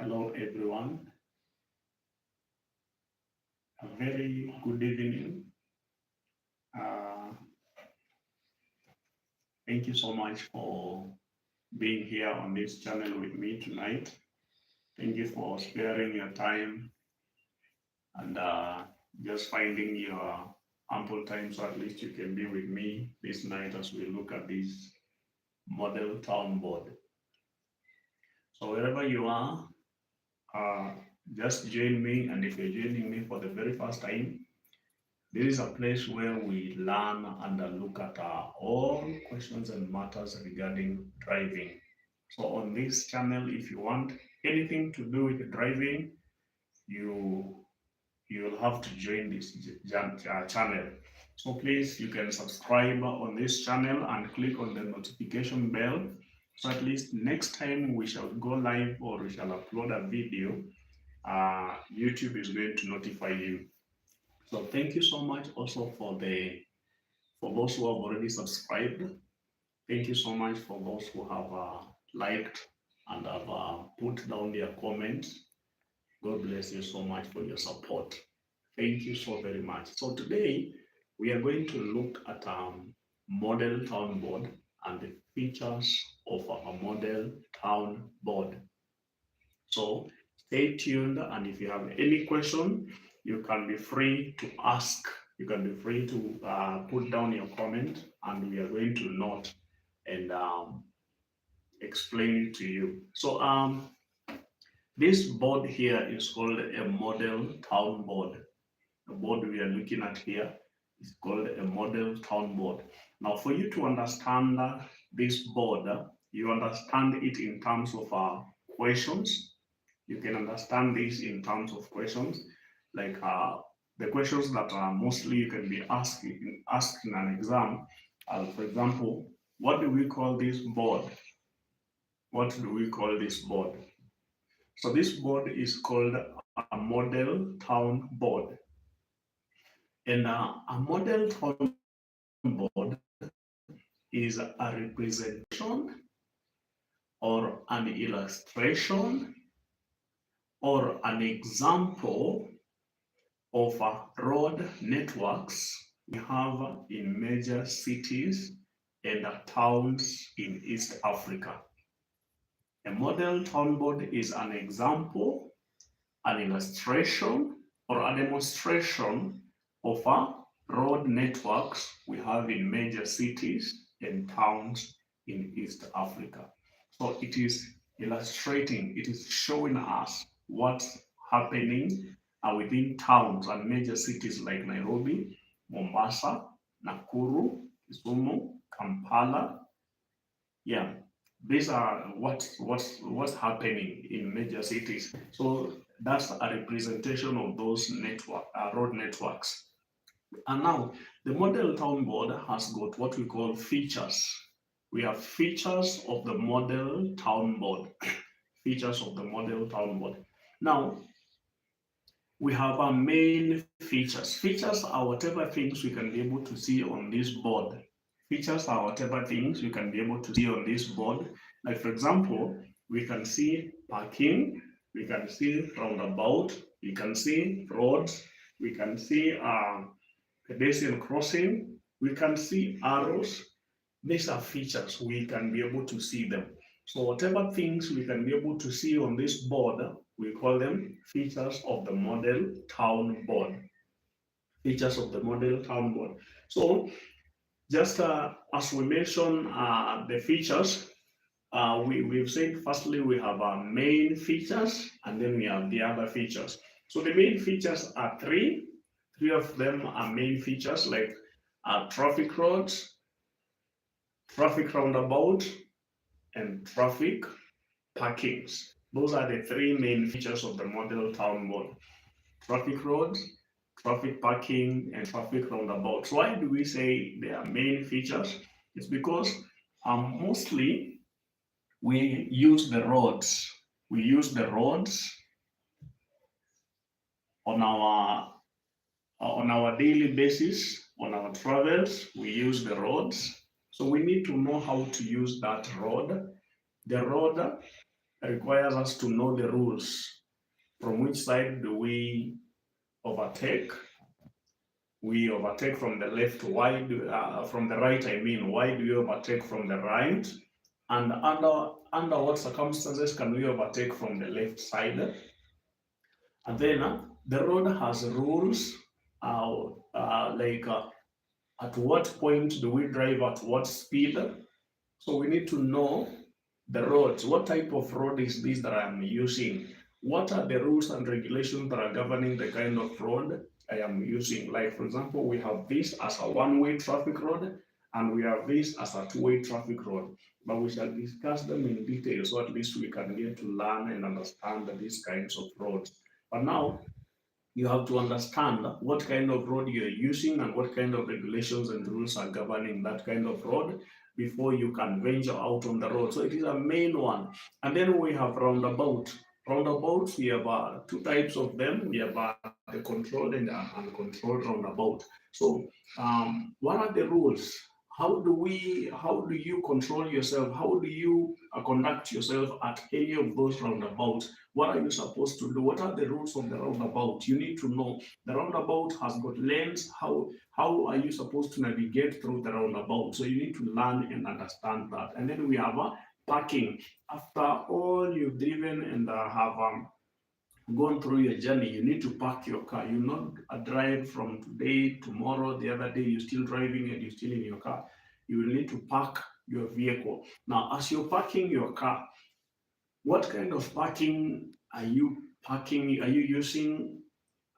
Hello, everyone. A very good evening. Uh, Thank you so much for being here on this channel with me tonight. Thank you for sparing your time and just finding your ample time so at least you can be with me this night as we look at this model town board. So, wherever you are, uh, just join me. And if you're joining me for the very first time, this is a place where we learn and look at all questions and matters regarding driving. So on this channel, if you want anything to do with driving, you you'll have to join this channel. So please, you can subscribe on this channel and click on the notification bell. So at least next time we shall go live or we shall upload a video, YouTube is going to notify you. So thank you so much also for those who have already subscribed. Thank you so much for those who have liked and have put down their comments. God bless you so much for your support. Thank you so very much. So today we are going to look at model town board and the features of a model town board. So stay tuned, and if you have any question, you can be free to ask. You can be free to put down your comment, and we are going to note and explain it to you. So this board here is called a model town board. The board we are looking at here is called a model town board. Now, for you to understand this board, you understand it in terms of questions. You can understand this in terms of questions, like the questions that mostly you can be asked in an exam. For example, what do we call this board? What do we call this board? So this board is called a model town board. And a model town board is a representation or an illustration or an example of road networks we have in major cities and towns in East Africa. A model town board is an example, an illustration, or a demonstration of road networks we have in major cities and towns in East Africa. So it is illustrating, it is showing us what's happening within towns and major cities like Nairobi, Mombasa, Nakuru, Kisumu, Kampala. Yeah, these are what's happening in major cities. So that's a representation of those road networks. And now the model town board has got what we call features. We have features of the model town board. Features of the model town board. Now we have our main features. Features are whatever things we can be able to see on this board. Features are whatever things we can be able to see on this board. Like for example, we can see parking, we can see roundabout, we can see roads, we can see pedestrian crossing, we can see arrows. These are features, we can be able to see them. So whatever things we can be able to see on this board, we call them features of the model town board. Features of the model town board. So just as we mentioned the features, we've said firstly we have our main features and then we have the other features. So the main features are three. Three of them are main features like traffic roads, traffic roundabout, and traffic parkings. Those are the three main features of the model town board: traffic roads, traffic parking, and traffic roundabouts. Why do we say they are main features? It's because mostly we use the roads. We use the roads on our daily basis, on our travels. We use the roads. So we need to know how to use that road. The road requires us to know the rules. From which side do we overtake? We overtake from the left. From the right? I mean, why do we overtake from the right? And under what circumstances can we overtake from the left side? And then the road has rules, like at what point do we drive at what speed? So we need to know the roads. What type of road is this that I'm using? What are the rules and regulations that are governing the kind of road I am using? Like, for example, we have this as a one-way traffic road, and we have this as a two-way traffic road. But we shall discuss them in detail so at least we can get to learn and understand these kinds of roads. But now you have to understand what kind of road you're using and what kind of regulations and rules are governing that kind of road before you can venture out on the road. So it is a main one. And then we have roundabout. Roundabouts, we have two types of them. We have the controlled and uncontrolled roundabout. So what are the rules? How do you control yourself? How do you conduct yourself at any of those roundabouts? What are you supposed to do? What are the rules of the roundabout? You need to know the roundabout has got lanes. How are you supposed to navigate through the roundabout? So you need to learn and understand that. And then we have parking. After all you've driven and have gone through your journey, you need to park your car. You not drive from today, tomorrow, the other day, you're still driving and you're still in your car. You will need to park your vehicle. Now, as you're parking your car, what kind of parking are you parking? Are you using?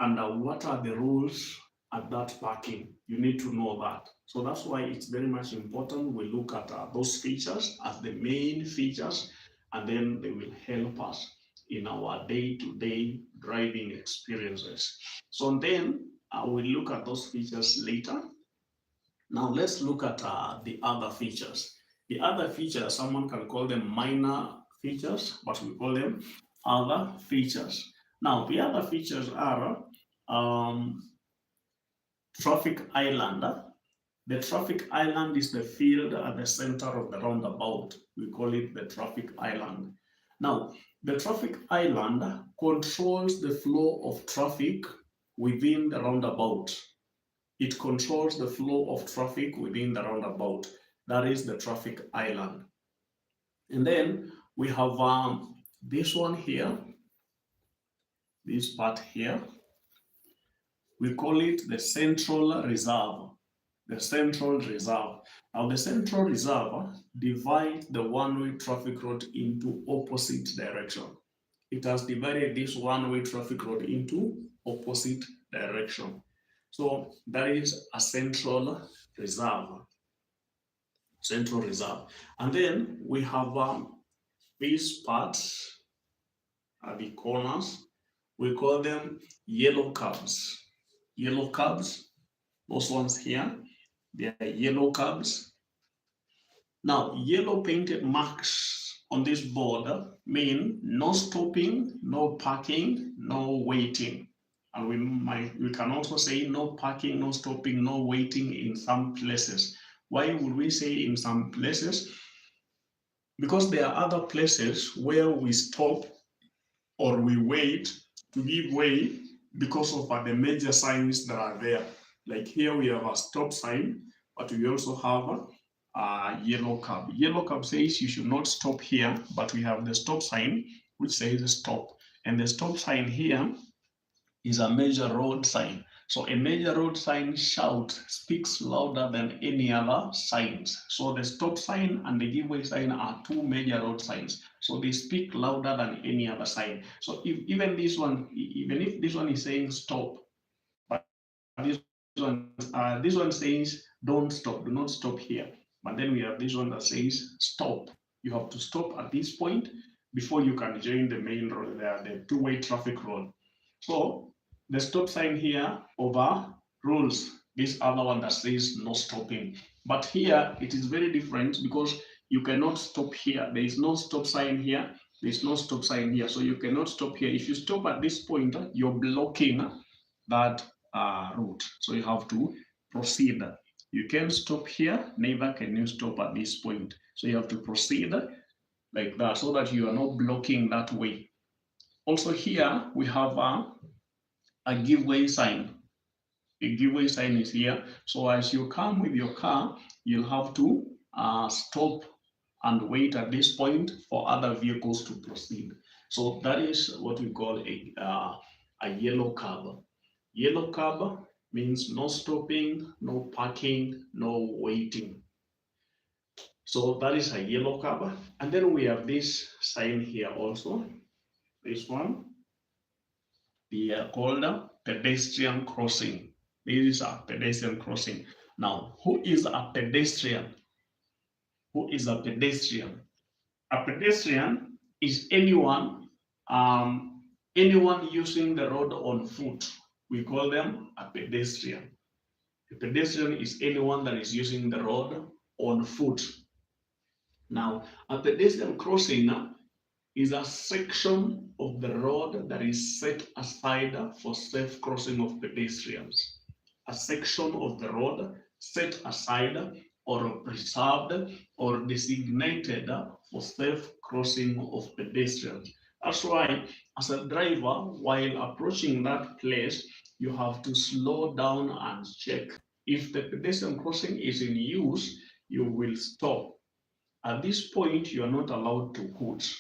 And what are the rules at that parking? You need to know that. So that's why it's very much important we look at those features as the main features, and then they will help us in our day-to-day driving experiences. So then we'll look at those features later. Now let's look at the other features. The other features, someone can call them minor features, but we call them other features. Now the other features are traffic island. The traffic island is the field at the center of the roundabout. We call it the traffic island. Now, the traffic island controls the flow of traffic within the roundabout. It controls the flow of traffic within the roundabout. That is the traffic island. And then we have this one here, this part here. We call it the central reserve. The central reserve. Now, the central reserve divides the one-way traffic road into opposite direction. It has divided this one-way traffic road into opposite direction. So that is a central reserve. Central reserve. And then we have these parts at the corners. We call them yellow curbs. Yellow curbs, those ones here, they are yellow curbs. Now, yellow painted marks on this board mean no stopping, no parking, no waiting. And we can also say no parking, no stopping, no waiting in some places. Why would we say in some places? Because there are other places where we stop or we wait to give way because of the major signs that are there. Like here we have a stop sign, but we also have a yellow curb. Yellow curb says you should not stop here, but we have the stop sign which says stop. And the stop sign here is a major road sign. So a major road sign speaks louder than any other signs. So the stop sign and the give way sign are two major road signs. So they speak louder than any other sign. So even if this one is saying stop, but this one says don't stop, do not stop here. But then we have this one that says stop. You have to stop at this point before you can join the main road there, the two-way traffic road. So the stop sign here overrules this other one that says no stopping. But here it is very different because you cannot stop here. There is no stop sign here. There is no stop sign here. So you cannot stop here. If you stop at this point, you're blocking that route. So you have to proceed. You can't stop here, neither can you stop at this point. So you have to proceed like that, so that you are not blocking that way. Also here we have a giveaway sign. The giveaway sign is here. So as you come with your car, you'll have to stop and wait at this point for other vehicles to proceed. So that is what we call a yellow curb. Yellow curb means no stopping, no parking, no waiting. So that is a yellow curb. And then we have this sign here also. This one, they are called a pedestrian crossing. This is a pedestrian crossing. Now, who is a pedestrian? Who is a pedestrian? A pedestrian is anyone using the road on foot. We call them a pedestrian. A pedestrian is anyone that is using the road on foot. Now, a pedestrian crossing is a section of the road that is set aside for safe crossing of pedestrians. A section of the road set aside or preserved or designated for safe crossing of pedestrians. That's why, as a driver, while approaching that place, you have to slow down and check. If the pedestrian crossing is in use, you will stop. At this point, you are not allowed to hoot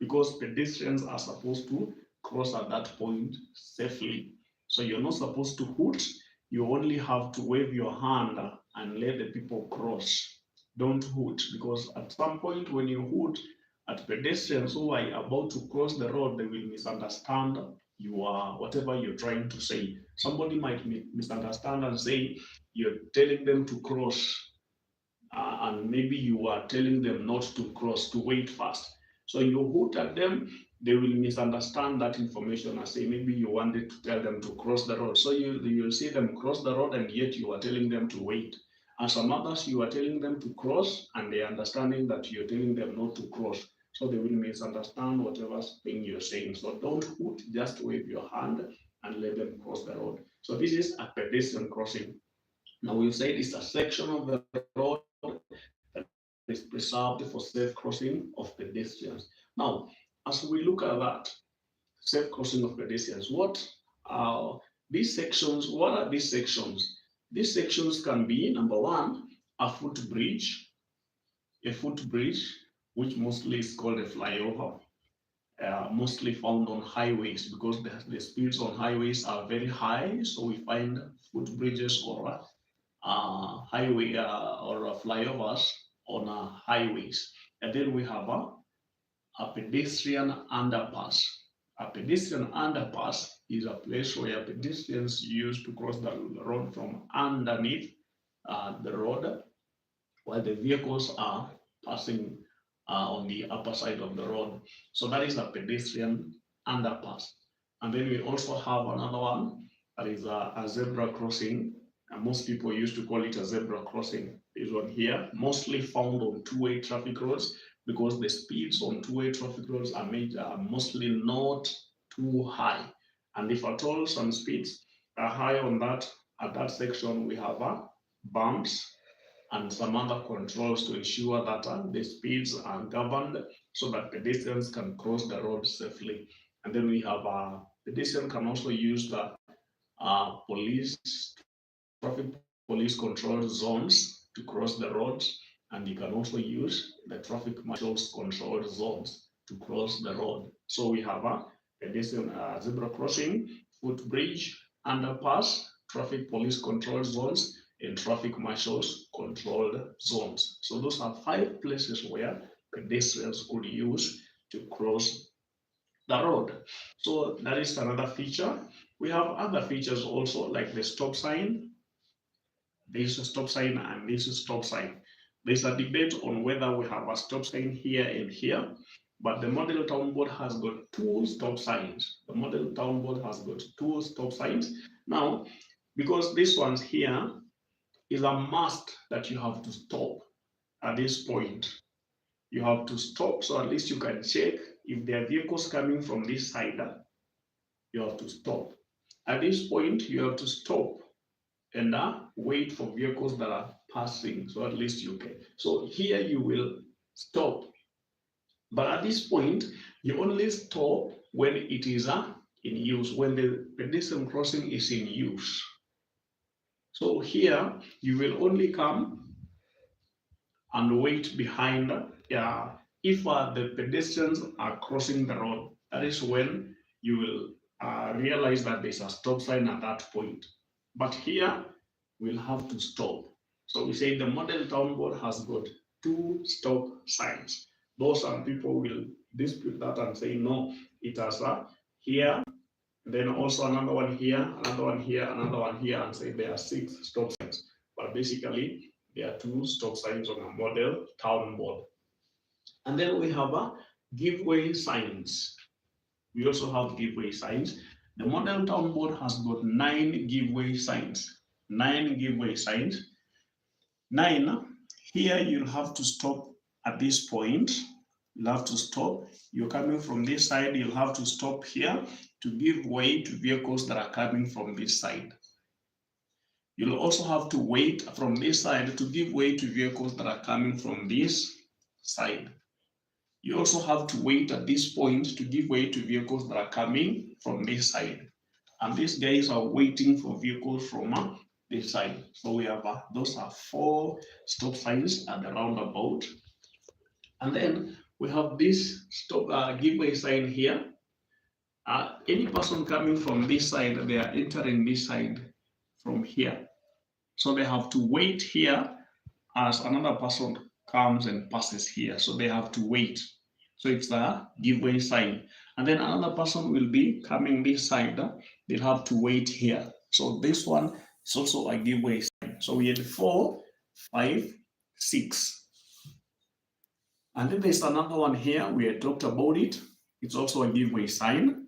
because pedestrians are supposed to cross at that point safely. So you're not supposed to hoot. You only have to wave your hand and let the people cross. Don't hoot, because at some point when you hoot at pedestrians who are about to cross the road, they will misunderstand whatever you're trying to say. Somebody might misunderstand and say you're telling them to cross, and maybe you are telling them not to cross, to wait first. So you hoot at them, they will misunderstand that information and say maybe you wanted to tell them to cross the road. So you'll see them cross the road and yet you are telling them to wait. And some others, you are telling them to cross and they are understanding that you're telling them not to cross. So they will misunderstand whatever thing you're saying. So don't hoot, just wave your hand and let them cross the road. So this is a pedestrian crossing. Now we said it's a section of the road that is preserved for safe crossing of pedestrians. Now, as we look at that safe crossing of pedestrians, are these sections? What are these sections? These sections can be, number one, a footbridge, which mostly is called a flyover, mostly found on highways because the speeds on highways are very high. So we find footbridges or highway or flyovers on highways. And then we have a pedestrian underpass. A pedestrian underpass is a place where pedestrians use to cross the road from underneath the road while the vehicles are passing on the upper side of the road. So that is a pedestrian underpass. And then we also have another one that is a zebra crossing. And most people used to call it a zebra crossing. This one here, mostly found on two-way traffic roads because the speeds on two-way traffic roads are mostly not too high. And if at all some speeds are high on that, at that section, we have bumps and some other controls to ensure that the speeds are governed so that pedestrians can cross the road safely. And then we have pedestrians can also use the traffic police control zones to cross the roads, and you can also use the traffic marshals control zones to cross the road. So we have a pedestrian zebra crossing, footbridge, underpass, traffic police control zones, and traffic marshals controlled zones. So those are 5 places where pedestrians could use to cross the road. So that is another feature. We have other features also, like the stop sign. There's a stop sign and this is stop sign. There's a debate on whether we have a stop sign here and here, but the model town board has got 2 stop signs. The model town board has got 2 stop signs. Now, because this one's here is a must that you have to stop at this point. You have to stop, so at least you can check if there are vehicles coming from this side. You have to stop. At this point, you have to stop and wait for vehicles that are passing, so at least you can. So here you will stop. But at this point, you only stop when it is in use, when the pedestrian crossing is in use. So here, you will only come and wait behind. If the pedestrians are crossing the road, that is when you will realize that there's a stop sign at that point. But here, we'll have to stop. So we say the model town board has got 2 stop signs. Though some people will dispute that and say no, it has here, then also another one here, another one here, another one here, and say there are 6 stop signs. But basically, there are 2 stop signs on a model town board. And then we have giveaway signs. We also have giveaway signs. The model town board has got 9 giveaway signs. 9 giveaway signs. 9, here you'll have to stop at this point. You'll have to stop. You're coming from this side, you'll have to stop here to give way to vehicles that are coming from this side. You'll also have to wait from this side to give way to vehicles that are coming from this side. You also have to wait at this point to give way to vehicles that are coming from this side. And these guys are waiting for vehicles from this side. So we have those are 4 stop signs at the roundabout. And then we have this stop giveaway sign here. Any person coming from this side, they are entering this side from here. So they have to wait here as another person comes and passes here. So they have to wait. So it's a giveaway sign. And then another person will be coming this side. They'll have to wait here. So this one is also a giveaway sign. So we had 4, 5, 6. And then there's another one here. We had talked about it. It's also a giveaway sign.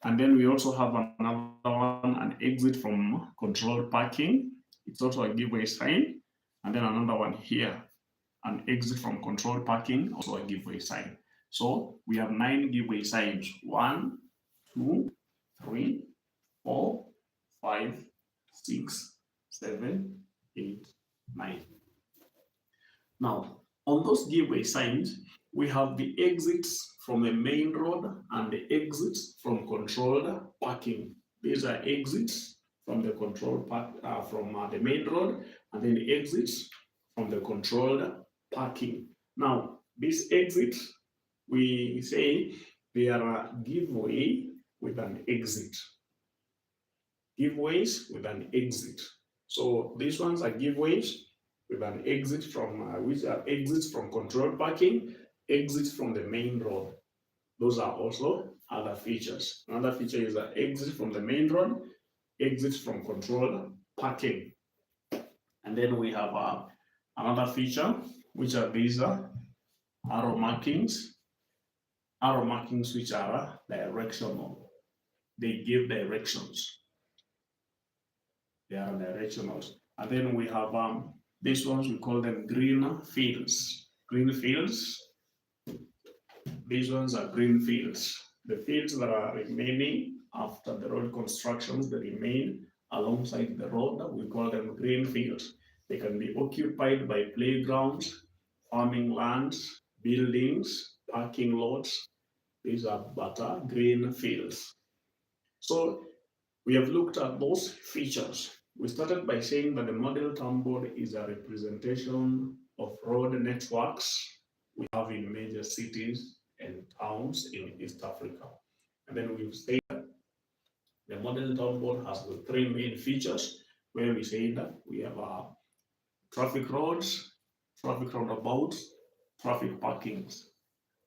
And then we also have another one, an exit from controlled parking. It's also a giveaway sign. And then another one here, an exit from controlled parking, also a giveaway sign. So we have 9 giveaway signs. 1, 2, 3, 4, 5, 6, 7, 8, 9. Now, on those giveaway signs, we have the exits from the main road and the exits from controlled parking. These are exits from the controlled from the main road, and then the exits from the controlled parking. Now, these exits, we say they are a giveaway with an exit. Giveaways with an exit. So these ones are giveaways with an exit from which are exits from controlled parking, exits from the main road. Those are also other features. Another feature is an exit from the main road, exits from controlled parking. And then we have another feature, which are these arrow markings. Arrow markings which are directional. They give directions. They are directional. And then we have these ones, we call them green fields. Green fields. These ones are green fields. The fields that are remaining after the road constructions, they remain alongside the road, we call them green fields. They can be occupied by playgrounds, farming lands, buildings, parking lots. These are green fields. So we have looked at those features. We started by saying that the model town board is a representation of road networks we have in major cities and towns in East Africa. And then we've said that the model town board has the 3 main features, where we say that we have traffic roads, traffic roundabouts, traffic parkings.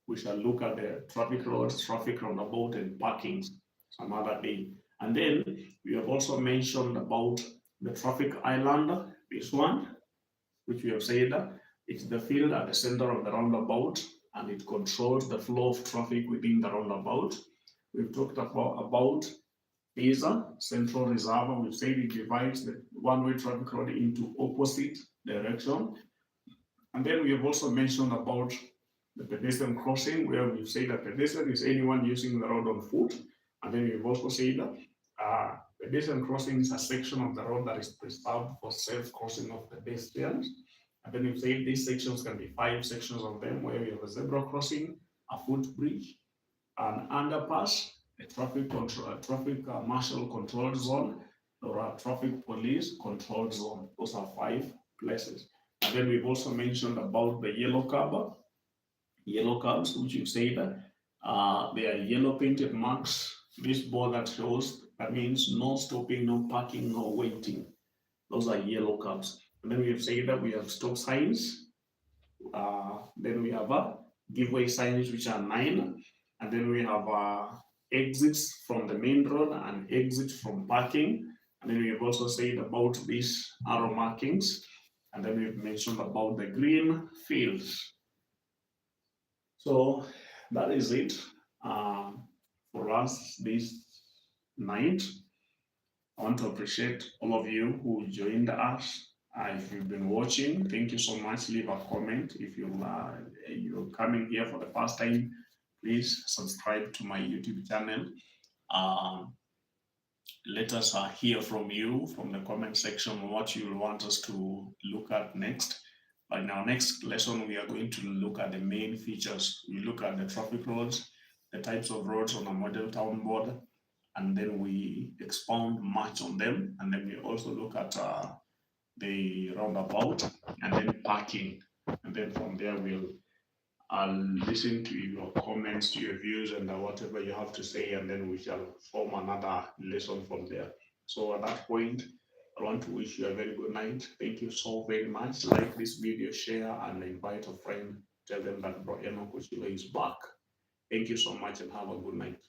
We shall look at the traffic roads, traffic roundabout, and parkings some other day. And then we have also mentioned about the traffic island, this one, which we have said it's the field at the center of the roundabout, and it controls the flow of traffic within the roundabout. We've talked about this central reservoir. We've said it divides the one-way traffic road into opposite direction. And then we have also mentioned about the pedestrian crossing, where we've said that pedestrian is anyone using the road on foot. And then we've also said that pedestrian crossing is a section of the road that is preserved for safe crossing of pedestrians. And then we've said these sections can be 5 sections of them, where we have a zebra crossing, a footbridge, an underpass, a traffic control, a traffic marshal control zone, or a traffic police control zone. Those are 5 places. And then we've also mentioned about the yellow cabs, which you say that they are yellow painted marks. This board that shows, that means no stopping, no parking, no waiting. Those are yellow cabs. And then we have said that we have stop signs. Then we have giveaway signs, which are 9. And then we have exits from the main road and exits from parking. And then we have also said about these arrow markings. And then we've mentioned about the green fields. So that is it for us this night. I want to appreciate all of you who joined us. If you've been watching, thank you so much. Leave a comment. If you're coming here for the first time, please subscribe to my YouTube channel. Um, Let us hear from you from the comment section what you want us to look at next. But in our next lesson, we are going to look at the main features. We look at the traffic roads, the types of roads on a model town board, and then we expound much on them. And then we also look at the roundabout and then parking. And then from there, I'll listen to your comments, to your views, and whatever you have to say, and then we shall form another lesson from there. So at that point, I want to wish you a very good night. Thank you so very much. Like this video, share, and invite a friend. Tell them that Bro Enoch Ochilo is back. Thank you so much and have a good night.